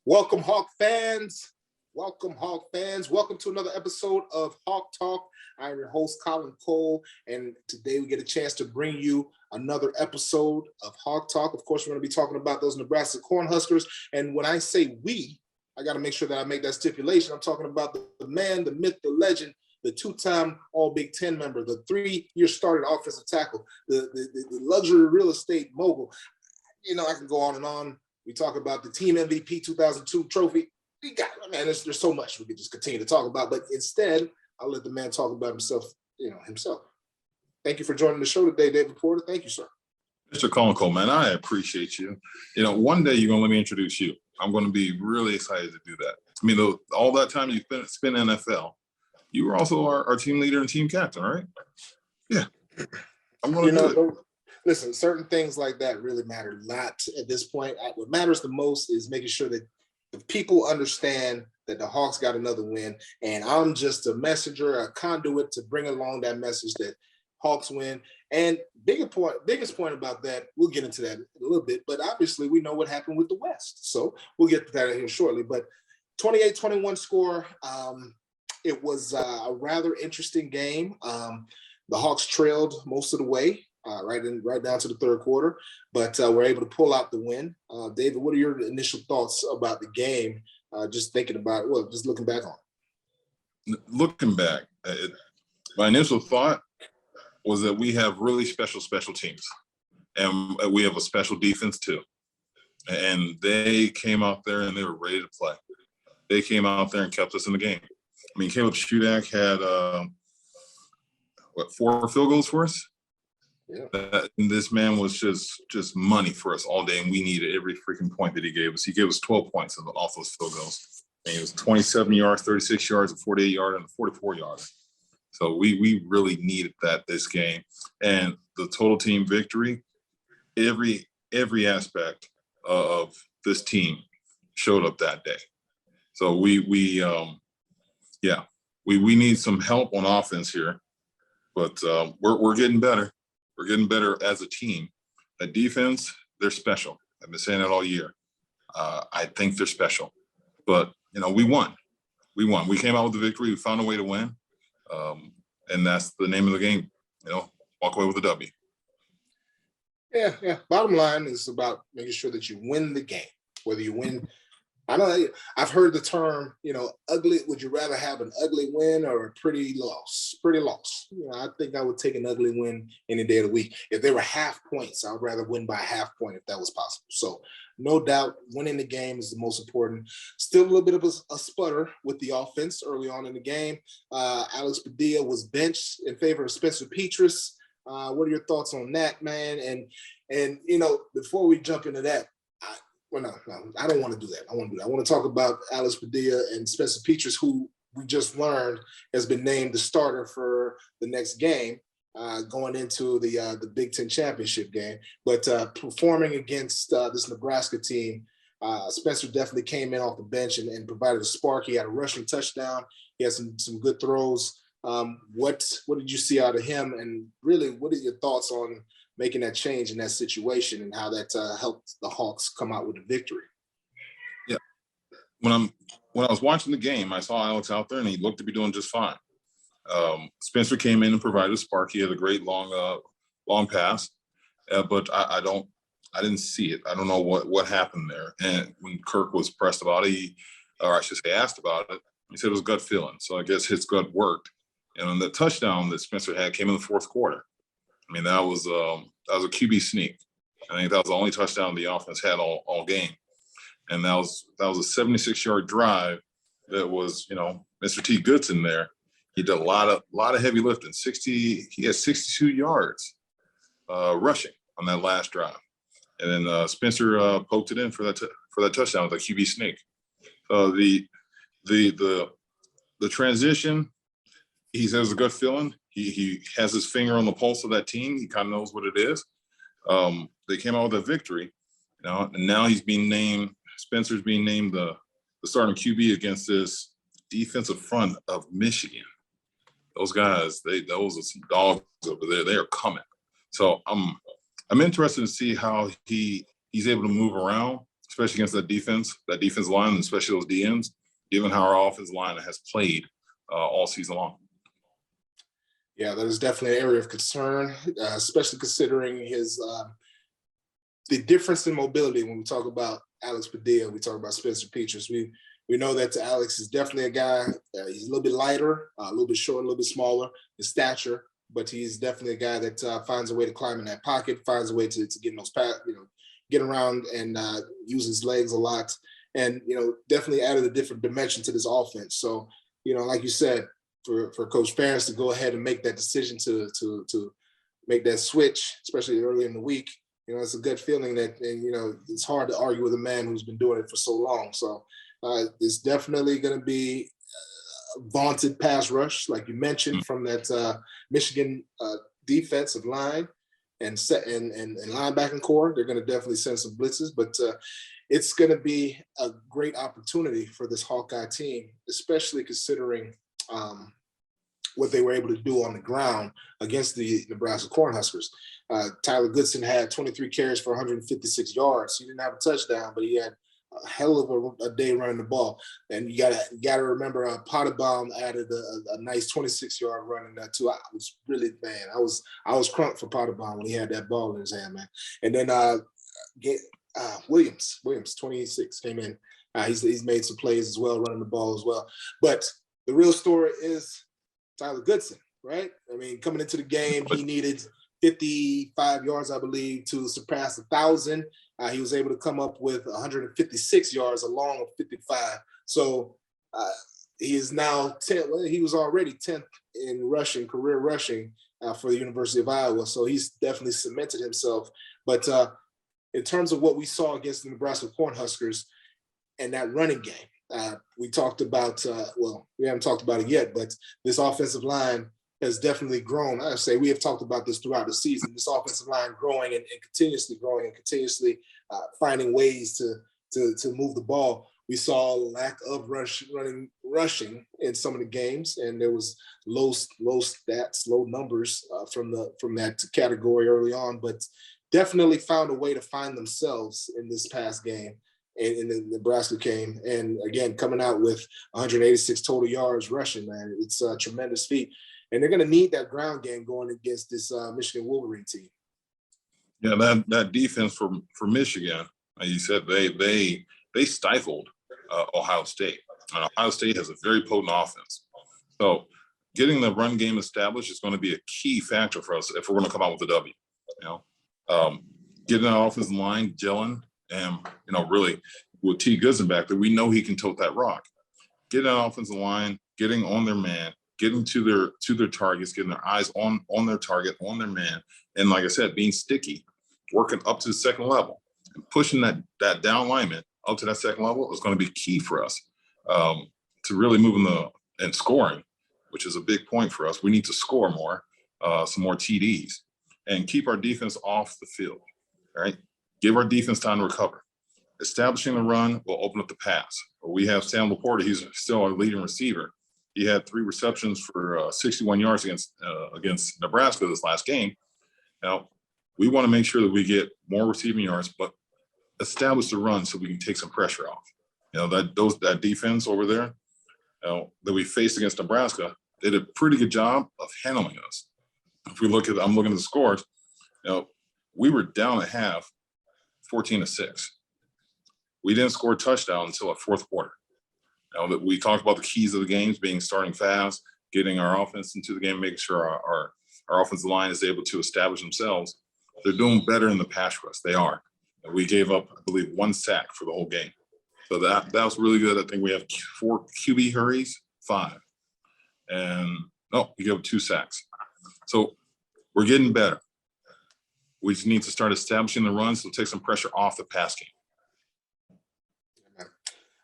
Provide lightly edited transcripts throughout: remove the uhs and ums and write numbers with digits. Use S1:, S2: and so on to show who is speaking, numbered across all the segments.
S1: Welcome, Hawk fans. Welcome, Hawk fans. Welcome to another episode of Hawk Talk. I'm your host, Colin Cole, and today we get a chance to bring you another episode of Hawk Talk. Of course, we're going to be talking about those Nebraska Cornhuskers, and when I say we, I got to make sure that I make that stipulation. I'm talking about the man, the myth, the legend, the two-time All-Big Ten member, the 3-year starting offensive tackle, the luxury real estate mogul. You know, I can go on and on. We talk about the team MVP 2002 trophy. There's so much we could just continue to talk about, but instead, I'll let the man talk about himself, himself. Thank you for joining the show today, David Porter. Thank you, sir.
S2: Mr. Colin Cole, man, I appreciate you. One day you're going to let me introduce you. I'm going to be really excited to do that. I mean, all that time you spent in NFL, you were also our team leader and team captain, right? Yeah. I'm going to do it.
S1: Listen, certain things like that really matter a lot at this point. What matters the most is making sure that the people understand that the Hawks got another win, and I'm just a messenger, a conduit to bring along that message that Hawks win. And biggest point about that, we'll get into that in a little bit, but obviously we know what happened with the West. So we'll get to that here shortly. But 28-21 score, it was a rather interesting game. The Hawks trailed most of the way. Right down to the third quarter, but we're able to pull out the win. David, what are your initial thoughts about the game? Just thinking about just looking back on it.
S2: Looking back, my initial thought was that we have really special teams, and we have a special defense too. And they came out there and they were ready to play. They came out there and kept us in the game. I mean, Caleb Shudak had 4 field goals for us. Yeah. And this man was just money for us all day, and we needed every freaking point that he gave us. He gave us 12 points off those field goals. And it was 27 yards, 36 yards, a 48-yard, and a 44-yard. So we really needed that this game. And the total team victory, every aspect of this team showed up that day. So we need some help on offense here, but we're getting better. We're getting better as a team. At defense, they're special. I've been saying that all year. I think they're special. But, we won. We came out with the victory. We found a way to win. And that's the name of the game. Walk away with a W.
S1: Yeah. Bottom line is about making sure that you win the game. Whether you win, I know I've heard the term, ugly. Would you rather have an ugly win or a pretty loss? Pretty loss. I think I would take an ugly win any day of the week. If they were half points, I would rather win by half point if that was possible. So no doubt winning the game is the most important. Still a little bit of a sputter with the offense early on in the game. Alex Padilla was benched in favor of Spencer Petras. What are your thoughts on that, man? And before we jump into that, no, I don't want to do that. I want to talk about Alex Padilla and Spencer Petras, who we just learned has been named the starter for the next game, going into the Big Ten championship game. But performing against this Nebraska team, Spencer definitely came in off the bench and provided a spark. He had a rushing touchdown. He had some good throws. What did you see out of him? And really, what are your thoughts on making that change in that situation and how that helped the Hawks come out with a victory?
S2: Yeah. When I was watching the game, I saw Alex out there and he looked to be doing just fine. Spencer came in and provided a spark. He had a great long pass, but I didn't see it. I don't know what happened there. And when Kirk was pressed about it, asked about it, he said it was gut feeling. So I guess his gut worked. And the touchdown that Spencer had came in the fourth quarter. I mean, that was a QB sneak. I think that was the only touchdown the offense had all game. And that was a 76-yard drive that was, Mr. T. Goodson there. He did a lot of heavy lifting. He had 62 yards rushing on that last drive. And then Spencer poked it in for that touchdown with a QB sneak. The transition, he says, a good feeling. He has his finger on the pulse of that team. He kind of knows what it is. They came out with a victory, and now Spencer's being named the starting QB against this defensive front of Michigan. Those guys, those are some dogs over there. They are coming. So I'm interested to see how he's able to move around, especially against that defense line, and especially those DNs, given how our offensive line has played all season long.
S1: Yeah, that is definitely an area of concern, especially considering the difference in mobility. When we talk about Alex Padilla, we talk about Spencer Petras. We know that Alex is definitely a guy. He's a little bit lighter, a little bit short, a little bit smaller in stature, but he's definitely a guy that finds a way to climb in that pocket, finds a way to get in those get around and use his legs a lot, and definitely added a different dimension to this offense. So like you said, for Coach Ferentz to go ahead and make that decision to make that switch, especially early in the week, it's a good feeling that, and it's hard to argue with a man who's been doing it for so long. So it's definitely going to be a vaunted pass rush, like you mentioned, from that Michigan defensive line and linebacking core. They're going to definitely send some blitzes, but it's going to be a great opportunity for this Hawkeye team, especially considering what they were able to do on the ground against the Nebraska Cornhuskers. Tyler Goodson had 23 carries for 156 yards. He didn't have a touchdown, but he had a hell of a day running the ball. And you gotta remember, Padilla added a nice 26-yard run in that too. I was really, man, I was crunk for Padilla when he had that ball in his hand, man. And then Williams, 26, came in. He's made some plays as well, running the ball as well. But the real story is Tyler Goodson, right? I mean, coming into the game, he needed 55 yards, I believe, to surpass 1,000. He was able to come up with 156 yards along with 55. So he is now 10. Well, he was already 10th in rushing, career rushing for the University of Iowa. So he's definitely cemented himself. But in terms of what we saw against the Nebraska Cornhuskers and that running game, we talked about, we haven't talked about it yet, but this offensive line has definitely grown. I say we have talked about this throughout the season, this offensive line growing and continuously growing and continuously finding ways to move the ball. We saw a lack of rushing in some of the games, and there was low stats, low numbers from that category early on, but definitely found a way to find themselves in this past game. In the Nebraska game, and again, coming out with 186 total yards rushing, man, it's a tremendous feat. And they're going to need that ground game going against this Michigan Wolverine team.
S2: Yeah, that defense for Michigan, like you said, they stifled Ohio State. And Ohio State has a very potent offense. So getting the run game established is going to be a key factor for us if we're going to come out with a W. Getting that offensive line gelling. And, really, with T. Goodson back there, we know he can tote that rock. Getting that offensive line, getting on their man, getting to their targets, getting their eyes on their target, on their man. And like I said, being sticky, working up to the second level, and pushing that down lineman up to that second level is going to be key for us to really moving and scoring, which is a big point for us. We need to score more, some more TDs, and keep our defense off the field, right? Give our defense time to recover. Establishing the run will open up the pass. We have Sam Laporta. He's still our leading receiver. He had 3 receptions for 61 yards against Nebraska this last game. Now, we want to make sure that we get more receiving yards, but establish the run so we can take some pressure off. That defense over there that we faced against Nebraska did a pretty good job of handling us. If we look I'm looking at the scores, we were down at half, 14-6. We didn't score a touchdown until the fourth quarter. That we talked about the keys of the games being starting fast, getting our offense into the game, making sure our offensive line is able to establish themselves. They're doing better in the pass rush. They are. And we gave up, I believe, 1 sack for the whole game. So that was really good. I think we have 4 QB hurries, 5. And we gave up 2 sacks. So we're getting better. We just need to start establishing the run, so take some pressure off the pass game.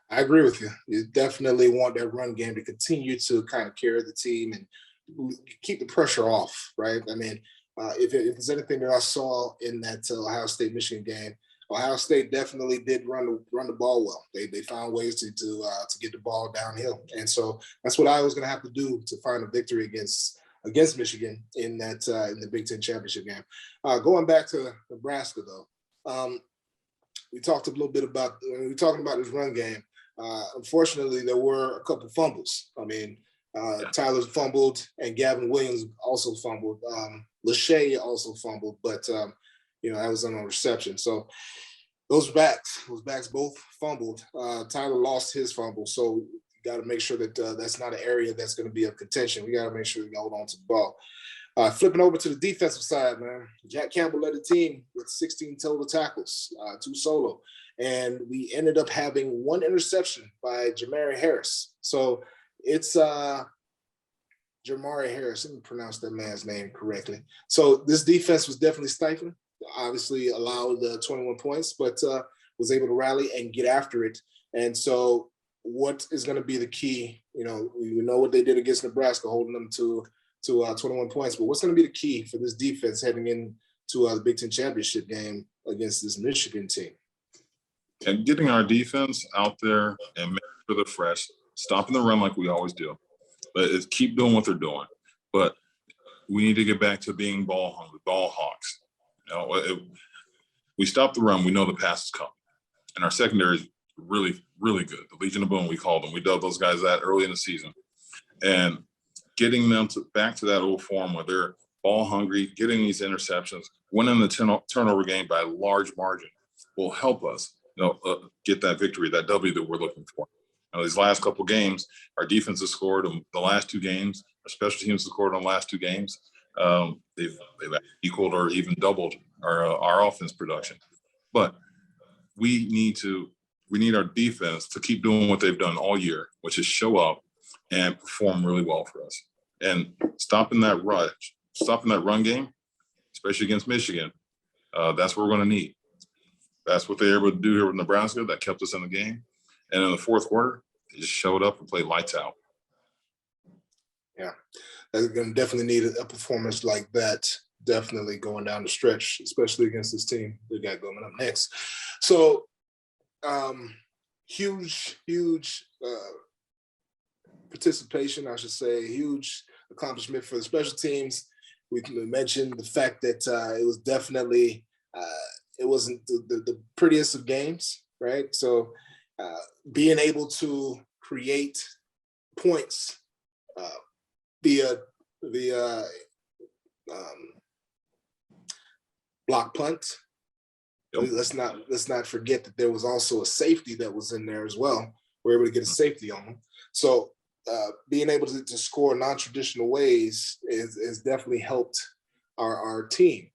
S1: I agree with you. You definitely want that run game to continue to kind of carry the team and keep the pressure off, right? I mean, if there's anything that I saw in that Ohio State-Michigan game, Ohio State definitely did run the ball well. They found ways to get the ball downhill, and so that's what Iowa's going to have to do to find a victory against Michigan in the Big Ten championship game. Going back to Nebraska, though, we talked a little bit about when we were talking about this run game. Unfortunately, there were a couple fumbles. I mean, Tyler fumbled and Gavin Williams also fumbled. Lachey also fumbled, but that was on a reception. So those backs both fumbled. Tyler lost his fumble, so you got to make sure that that's not an area that's going to be of contention. We got to make sure we hold on to the ball. Flipping over to the defensive side, man, Jack Campbell led the team with 16 total tackles, 2 solo. And we ended up having 1 interception by Jamari Harris. So it's Jamari Harris. Let me pronounce that man's name correctly. So this defense was definitely stifling. Obviously allowed 21 points, but was able to rally and get after it. And so what is going to be the key? We know what they did against Nebraska, holding them to 21 points. But what's going to be the key for this defense heading into the Big Ten championship game against this Michigan team?
S2: And getting our defense out there and making sure they're fresh, stopping the run like we always do. But it's keep doing what they're doing. But we need to get back to being ball hungry, ball hawks. We stop the run, we know the pass is coming. And our secondary is really, really good. The Legion of Boom, we call them. We dubbed those guys that early in the season. And getting them back to that old form where they're ball hungry, getting these interceptions, winning the turnover game by a large margin will help us, get that victory, that W that we're looking for. These last couple of games, our defense has scored the last 2 games. Our special teams have scored on the last 2 games. They've equaled or even doubled our offense production. But we need our defense to keep doing what they've done all year, which is show up and perform really well for us. And stopping that run game, especially against Michigan, that's what we're going to need. That's what they were able to do here with Nebraska. That kept us in the game. And in the fourth quarter, they just showed up and played lights out.
S1: Yeah, they're going to definitely need a performance like that, definitely going down the stretch, especially against this team they got going up next. So huge participation, I should say, huge accomplishment for the special teams. We mentioned the fact that it was definitely it wasn't the prettiest of games, right? So being able to create points via block punt. Yep. Let's not forget that there was also a safety that was in there as well. We're able to get a safety on them. So being able to score non-traditional ways is definitely helped our team.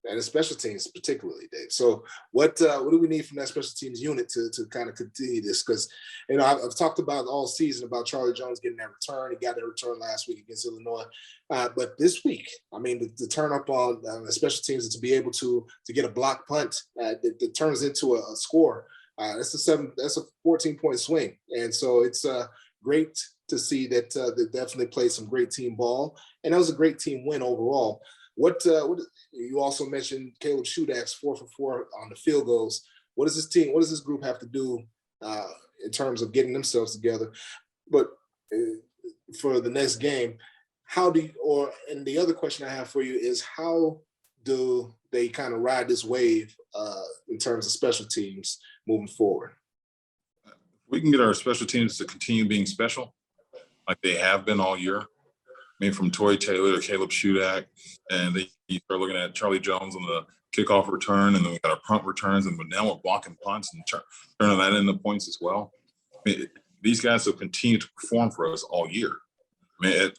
S1: And the special teams particularly, Dave. So what do we need from that special teams unit to kind of continue this? Because, I've talked about all season about Charlie Jones getting that return. He got that return last week against Illinois. But this week, I mean, the turn up on the special teams to be able to get a block punt that turns into a score. That's a 14-point swing. And so it's great to see that they definitely played some great team ball. And that was a great team win overall. What you also mentioned Caleb Shudak's 4 for 4 on the field goals. What does this group have to do in terms of getting themselves together? But for the next game, and the other question I have for you is, how do they kind of ride this wave in terms of special teams moving forward?
S2: We can get our special teams to continue being special like they have been all year. I mean, from Tory Taylor to Caleb Shudak, and then you start looking at Charlie Jones on the kickoff return, and then we got our punt returns, and now we're blocking punts and turning that into points as well. I mean, these guys have continued to perform for us all year. I mean,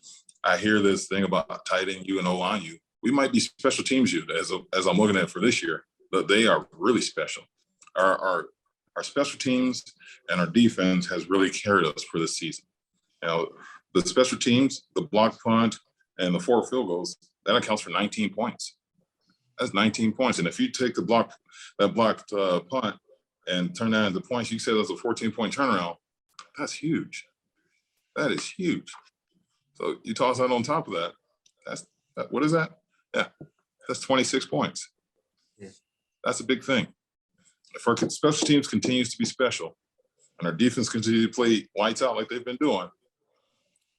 S2: I hear this thing about tight end you and O-line you. We might be special teams you as I'm looking at for this year, but they are really special. Our special teams and our defense has really carried us for this season. The special teams, the block punt, and the 4 field goals, that accounts for 19 points. That's 19 points. And if you take that blocked punt and turn that into points, you said that's a 14-point turnaround. That's huge. That is huge. So you toss that on top of that. What is that? Yeah, that's 26 points. Yeah. That's a big thing. If our special teams continues to be special and our defense continues to play lights out like they've been doing,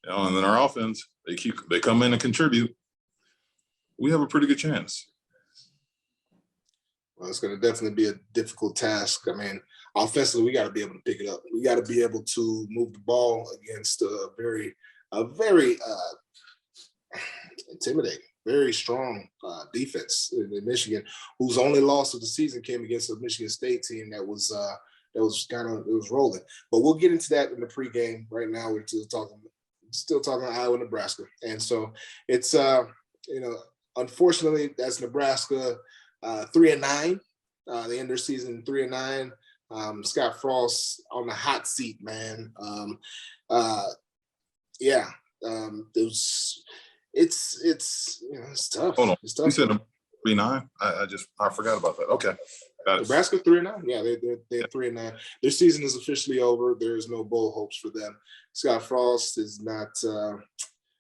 S2: and then our offense, they come in and contribute, we have a pretty good chance.
S1: Well, it's going to definitely be a difficult task. I mean, offensively, we got to be able to pick it up. We got to be able to move the ball against a very intimidating, very strong defense in Michigan, whose only loss of the season came against a Michigan State team that was rolling. But we'll get into that in the pregame. Right now, we're still talking Iowa, Nebraska, and so it's unfortunately, that's Nebraska 3-9. They end their season 3-9. Scott Frost on the hot seat, man. Yeah, it's tough.
S2: Hold on.
S1: It's tough.
S2: You said 3-9? I forgot about that. Okay.
S1: Nebraska 3-9. Yeah, they're 3-9. Their season is officially over. There's no bowl hopes for them. Scott Frost is not.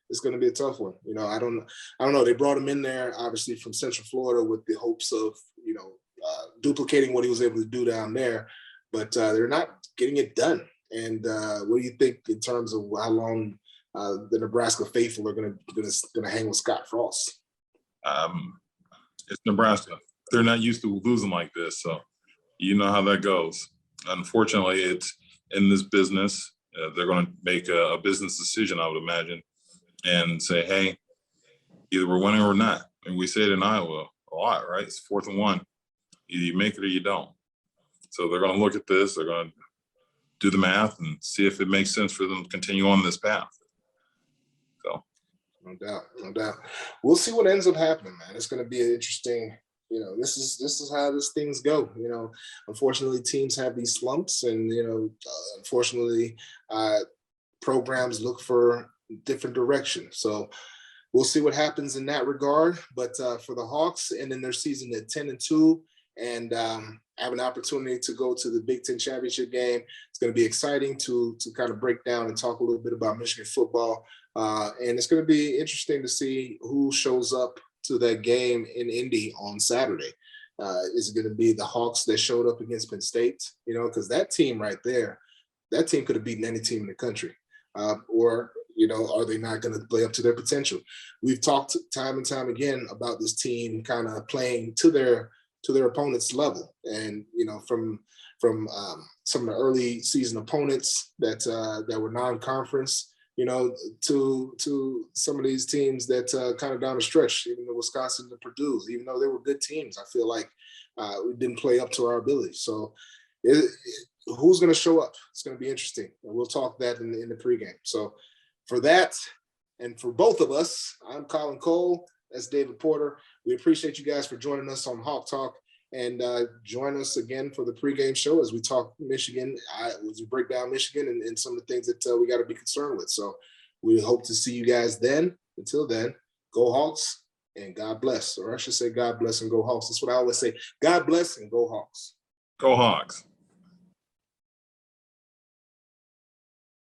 S1: It's going to be a tough one. I don't know. They brought him in there, obviously from Central Florida, with the hopes of duplicating what he was able to do down there, but they're not getting it done. And what do you think in terms of how long the Nebraska faithful are going to hang with Scott Frost?
S2: It's Nebraska. They're not used to losing like this, so you know how that goes. Unfortunately, it's in this business. They're going to make a business decision, I would imagine, and say, hey, either we're winning or we're not. And we say it in Iowa a lot, right? It's 4th and 1. Either you make it or you don't. So they're going to look at this. They're going to do the math and see if it makes sense for them to continue on this path. So,
S1: no doubt. We'll see what ends up happening, man. It's going to be an interesting. This is how these things go. Unfortunately, teams have these slumps, and unfortunately, programs look for different direction. So we'll see what happens in that regard. But for the Hawks, and in their season at 10-2, and have an opportunity to go to the Big Ten championship game, it's going to be exciting to kind of break down and talk a little bit about Michigan football. And it's going to be interesting to see who shows up to that game in Indy on Saturday. Is it going to be the Hawks that showed up against Penn State? Because that team right there, that team could have beaten any team in the country. Or are they not going to play up to their potential? We've talked time and time again about this team kind of playing to their opponent's level, and from some of the early season opponents that were non-conference, to some of these teams that kind of down the stretch, even the Wisconsin and Purdue, even though they were good teams, I feel like we didn't play up to our ability. So who's going to show up? It's going to be interesting. And we'll talk that in the pregame. So for that, and for both of us, I'm Colin Cole. That's David Porter. We appreciate you guys for joining us on Hawk Talk, and join us again for the pregame show as we talk Michigan, as we break down Michigan and some of the things that we got to be concerned with. So we hope to see you guys then. Until then, go Hawks and God bless. Or I should say God bless and go Hawks. That's what I always say. God bless and go Hawks.
S2: Go Hawks.